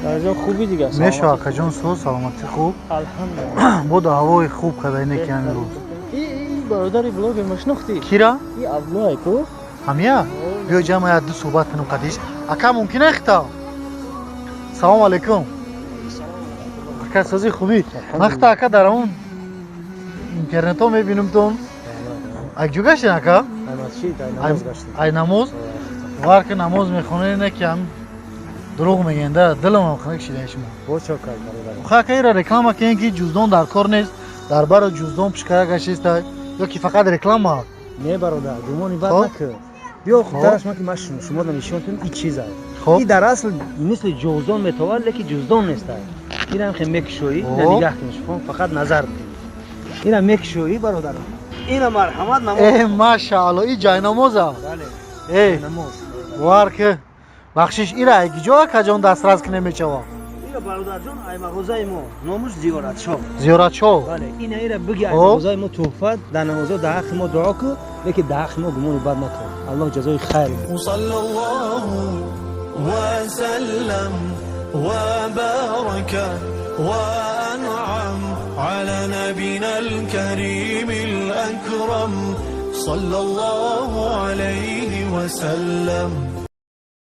درجا خوبی دیگه. میشه آقا جان سو سلامتی خوب. الحمدلله. بود هوای خوب کدای که امروز. این برادری بلوگ مشناختی؟ کیرا؟ این ابلای کو؟ همیا. بیا جمع دو صحبت کنم قدیش. اکا ممکنه اختا. سلام علیکم. اکا سازی خوبی. مختا اکا در اون اینترنت ها میبینم تون. اگجو گشتین اکا؟ ای نماز. وار که نماز میخونه نه که هم دروغ میگنده دلم هم خنک شده شما. بوچو کار برادر. خا که را رکلام کنین که جزدان در کار نیست. در بار جزدان پشکار گشته است. یا که فقط رکلام ها. نه برادر گمانی بد نکن. بیا خب درش ما که ماشین شما نمیشونتون این چیز است. این در اصل مثل جوزدان میتوال لیکن جوزدان نیست. این هم خیلی مکشویی نگاه کنش فقط نظر بدید. این هم مکشویی برادر. این مرحمت نماز. ماشاءالله این جای نماز ها. بله. نماز. وار که بخشش ایره اگه جا کجان دسترس کنه میچوا. ایره برادر جان ای مغازه ما نامش زیارت شو. زیارت شو. بله این ایره بگی ای مغازه ما توفت در نماز ده حق ما دعا کو لیکن ده حق ما گمون بد نکن. الله جزای خیر. صلی الله و سلم و بارک و انعم على نبينا الكريم الأكرم صلى الله عليه وسلم.